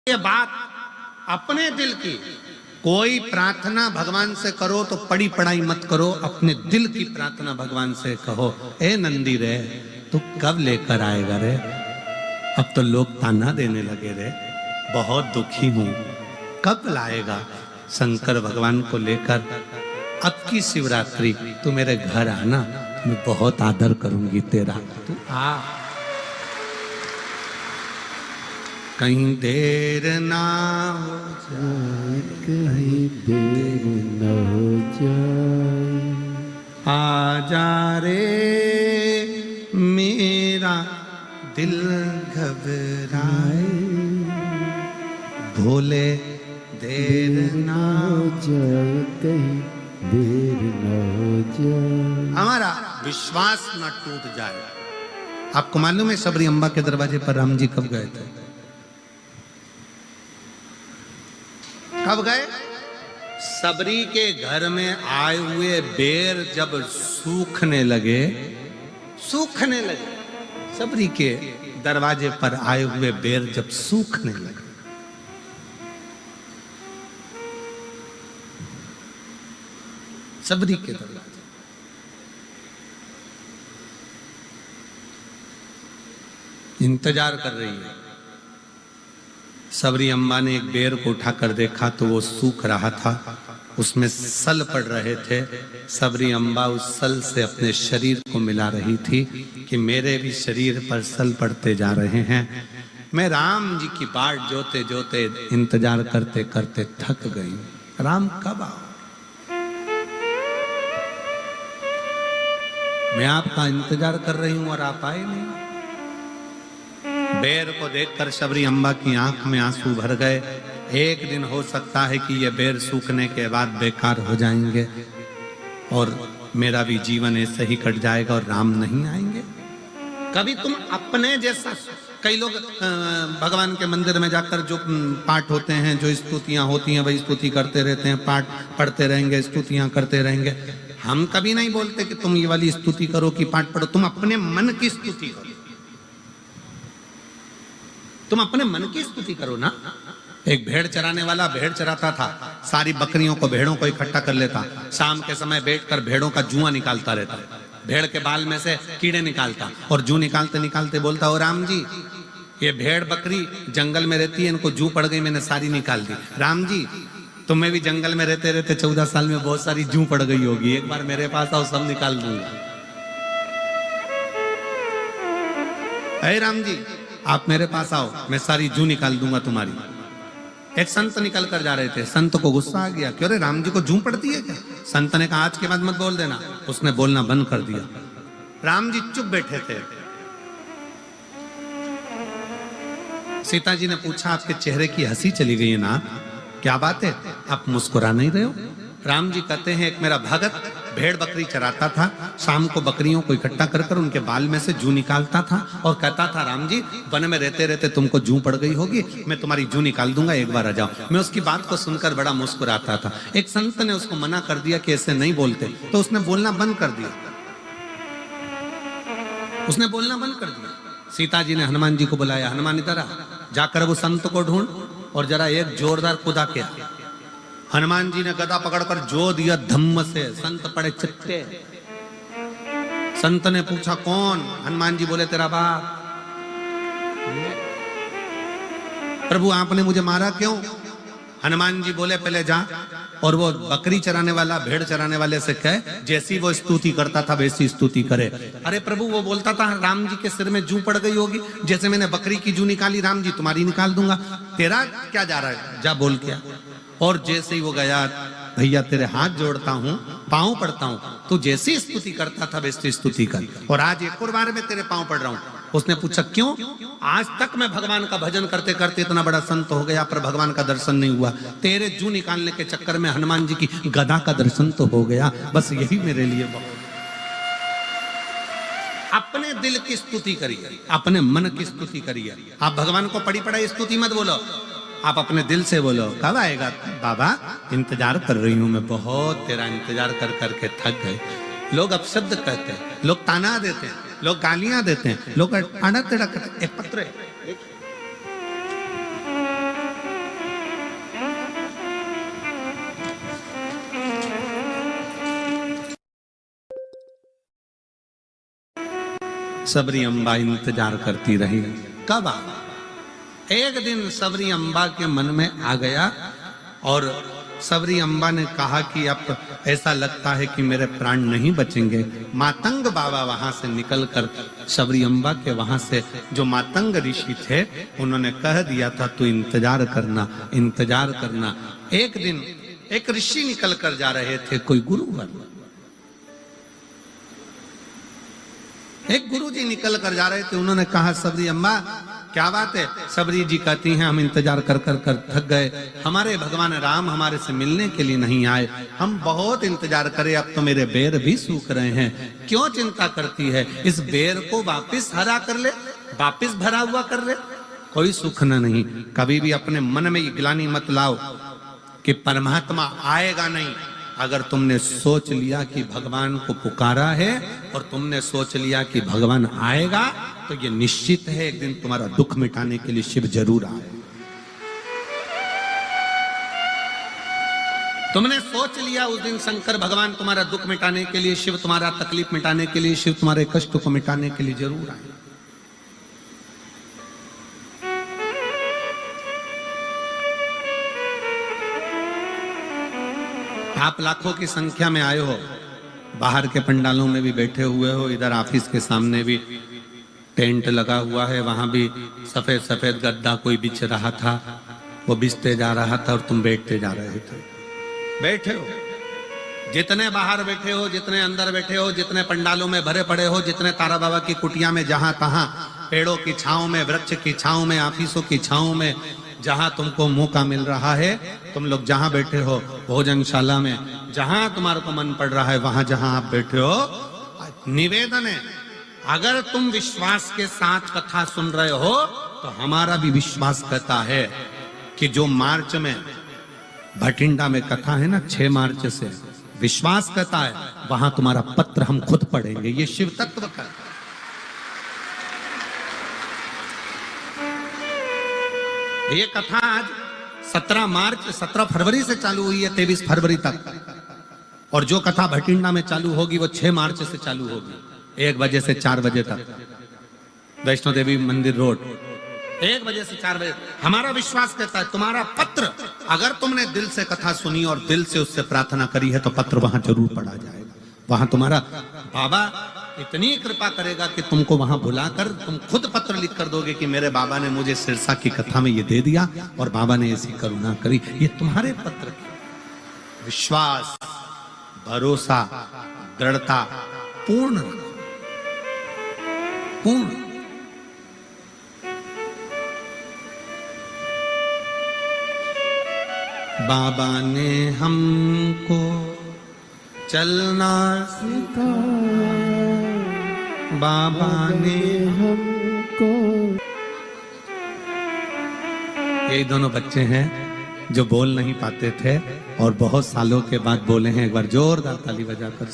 ये बात अपने दिल की, कोई प्रार्थना भगवान से करो तो पड़ी पढ़ाई मत करो, अपने दिल की प्रार्थना भगवान से कहो। ए नंदी रे, तू कब लेकर आएगा रे? अब तो लोग ताना देने लगे रे, बहुत दुखी हूं, कब लाएगा शंकर भगवान को लेकर? अब की शिवरात्रि तू मेरे घर आना, मैं बहुत आदर करूंगी तेरा, तू आ। कहीं देर ना हो जाए, कहीं देर न हो जाए, आ जा रे मेरा दिल घबराए, भोले देर ना हो जाए, कहीं देर न हो जाए। हमारा विश्वास न टूट जाए। आपको मालूम है शबरी अम्बा के दरवाजे पर राम जी कब गए थे? कब गए? सबरी के घर में आए हुए बेर जब सूखने लगे, सबरी के दरवाजे पर आए हुए बेर जब सूखने लगे, सबरी के दरवाजे इंतजार कर रही है। सबरी अम्बा ने एक बेर को उठाकर देखा तो वो सूख रहा था, उसमें सल पड़ रहे थे। सबरी अम्बा उस सल से अपने शरीर को मिला रही थी कि मेरे भी शरीर पर सल पड़ते जा रहे हैं। मैं राम जी की बाट जोते जोते इंतजार करते करते थक गई। राम कब आओ? मैं आपका इंतजार कर रही हूं और आप आए नहीं। बेर को देखकर शबरी अम्बा की आंख में आंसू भर गए। एक दिन हो सकता है कि ये बेर सूखने के बाद बेकार हो जाएंगे और मेरा भी जीवन ऐसे ही कट जाएगा और राम नहीं आएंगे। कभी तुम अपने जैसा, कई लोग भगवान के मंदिर में जाकर जो पाठ होते हैं, जो स्तुतियां होती हैं, वही स्तुति करते रहते हैं, पाठ पढ़ते रहेंगे, स्तुतियां करते रहेंगे। हम कभी नहीं बोलते कि तुम ये वाली स्तुति करो कि पाठ पढ़ो। तुम अपने मन की स्तुति करो, तुम अपने मन की स्तुति करो ना। एक भेड़ चराने वाला भेड़ चराता था, सारी बकरियों को, भेड़ों को इकट्ठा कर लेता, शाम के समय बैठकर भेड़ों का जुआ निकालता रहता, भेड़ के बाल में से कीड़े निकालता और जू निकालते निकालते बोलता, ओ राम जी, ये भेड़ बकरी जंगल में रहती है, इनको जू पड़ गई, मैंने सारी निकाल दी। राम जी, तुम्हें भी जंगल में रहते रहते 14 साल में बहुत सारी जू पड़ गई होगी, एक बार मेरे पास आओ, सब निकाल दूंगा। अरे राम जी, आप मेरे पास आओ, मैं सारी जू निकाल दूंगा तुम्हारी। एक संत निकल कर जा रहे थे, संत को गुस्सा आ गया, क्यों रे राम जी को जू पड़ती है क्या? संत ने कहा आज के बाद मत बोल देना। उसने बोलना बंद कर दिया। राम जी चुप बैठे थे। सीता जी ने पूछा, आपके चेहरे की हंसी चली गई है ना, क्या बात है, आप मुस्कुरा नहीं रहे हो? राम जी कहते हैं, एक मेरा भगत भेड़ बकरी चराता था, शाम को बकरियों को इकट्ठा कर कर उनके बाल में से जू निकालता था और कहता था, राम जी, वन में रहते रहते तुमको जू पड़ गई होगी, मैं तुम्हारी जू निकाल दूंगा, एक बार आ जाओ। मैं उसकी बात को सुनकर बड़ा मुस्कुराता था। एक संत ने उसको मना कर दिया कि ऐसे नहीं बोलते, तो उसने बोलना बंद कर दिया, उसने बोलना बंद कर दिया। सीता जी ने हनुमान जी को बुलाया, हनुमान इधर आ, जाकर वो संत को ढूंढ और जरा एक जोरदार कुदा के। हनुमान जी ने गदा पकड़कर जो दिया धम्म से, संत पड़े चित्ते। संत ने पूछा, कौन? हनुमान जी बोले, तेरा बाप। प्रभु आपने मुझे मारा क्यों? हनुमान जी बोले, पहले जा और वो बकरी चराने वाला भेड़ चराने वाले से कहे, जैसी वो स्तुति करता था वैसी स्तुति करे। अरे प्रभु, वो बोलता था राम जी के सिर में जू पड़ गई होगी, जैसे मैंने बकरी की जू निकाली, राम जी तुम्हारी निकाल दूंगा, तेरा क्या जा रहा है, जा बोल क्या। और जैसे ही वो गया, भैया तेरे हाथ जोड़ता हूँ, पांव पड़ता हूँ, तू जैसी स्तुति करता था वैसी स्तुति कर, और आज एक और बार में तेरे पांव पड़ रहा हूँ। उसने पूछा, क्यों? आज तक मैं भगवान का भजन करते करते इतना बड़ा संत हो गया, पर भगवान का दर्शन नहीं हुआ। तेरे जू निकालने के चक्कर में हनुमान जी की गदा का दर्शन तो हो गया, बस यही मेरे लिए बहुत। अपने दिल की स्तुति करिए, अपने मन की स्तुति करिए। आप भगवान को पड़ी पड़ाई स्तुति मत बोलो, आप अपने दिल से बोलो, कब आएगा बाबा, इंतजार कर रही हूं मैं, बहुत तेरा इंतजार कर करके थक गए। लोग अपशब्द कहते हैं, लोग ताना देते हैं, लोग गालियां देते हैं, लोग आड़ा टेढ़ा करते। एक पत्र है, सबरी अम्बा इंतजार करती रही। कब आ? एक दिन सबरी अम्बा के मन में आ गया और सबरी अम्बा ने कहा कि अब ऐसा लगता है कि मेरे प्राण नहीं बचेंगे। मातंग बाबा वहां से निकलकर सबरी अम्बा के वहां से जो मातंग ऋषि थे उन्होंने कह दिया था तू इंतजार करना, इंतजार करना। एक दिन एक ऋषि निकल कर जा रहे थे, कोई गुरुवर, एक गुरुजी निकल कर जा रहे थे। उन्होंने कहा सबरी अम्बा क्या बात है? सबरी जी कहती हैं हम इंतजार कर कर कर थक गए, हमारे भगवान राम हमारे से मिलने के लिए नहीं आए, हम बहुत इंतजार करे, अब तो मेरे बेर भी सूख रहे हैं। क्यों चिंता करती है? इस बेर को वापस हरा कर ले, वापस भरा हुआ कर ले, कोई सुखना नहीं। कभी भी अपने मन में ये ग्लानि मत लाओ कि परमात्मा आएगा नहीं। अगर तुमने सोच लिया कि भगवान को पुकारा है और तुमने सोच लिया कि भगवान आएगा तो ये निश्चित है एक दिन तुम्हारा दुख मिटाने के लिए शिव जरूर आए। तुमने सोच लिया उस दिन शंकर भगवान तुम्हारा दुख मिटाने के लिए, शिव तुम्हारा तकलीफ मिटाने के लिए, शिव तुम्हारे कष्ट को मिटाने के लिए जरूर आए। आप लाखों की संख्या में आए हो, बाहर के पंडालों में भी बैठे हुए हो, इधर ऑफिस के सामने भी टेंट लगा हुआ है, वहां भी सफेद सफेद गद्दा कोई बिछ रहा था, वो बिछते जा रहा था और तुम बैठते जा रहे थे। बैठे हो, जितने बाहर बैठे हो, जितने अंदर बैठे हो, जितने पंडालों में भरे पड़े हो, जितने तारा बाबा की कुटिया में जहां तहां पेड़ों की छांव में, वृक्ष की छांव में, ऑफिसों की छांव में, जहां तुमको मौका मिल रहा है, तुम लोग जहां बैठे हो, भोजनशाला में, जहां तुम्हारे को मन पड़ रहा है, वहां जहां आप बैठे हो, निवेदन है अगर तुम विश्वास के साथ कथा सुन रहे हो तो हमारा भी विश्वास कहता है कि जो मार्च में भटिंडा में कथा है ना 6 मार्च से, विश्वास कहता है वहां तुम्हारा पत्र हम खुद पढ़ेंगे। ये शिव तत्व का ये कथा आज 17 फरवरी से चालू हुई है 23 फरवरी तक, और जो कथा भटिंडा में चालू होगी वो 6 मार्च से चालू होगी 1 बजे से 4 बजे तक, वैष्णो देवी मंदिर रोड, 1 बजे से 4 बजे। हमारा विश्वास कहता है तुम्हारा पत्र, अगर तुमने दिल से कथा सुनी और दिल से उससे प्रार्थना करी है तो पत्र वहां जरूर पढ़ा जाएगा। वहां तुम्हारा बाबा इतनी कृपा करेगा कि तुमको वहां बुलाकर तुम खुद पत्र लिख कर दोगे कि मेरे बाबा ने मुझे सिरसा की कथा में ये दे दिया और बाबा ने ऐसी करुणा करी। ये तुम्हारे पत्र की विश्वास, भरोसा, दृढ़ता पूर्ण पूर्ण। बाबा ने हमको चलना सिखाया, बाबा ने हमको। ये दोनों बच्चे हैं जो बोल नहीं पाते थे और बहुत सालों के बाद बोले हैं। एक बार जोरदार ताली बजाकर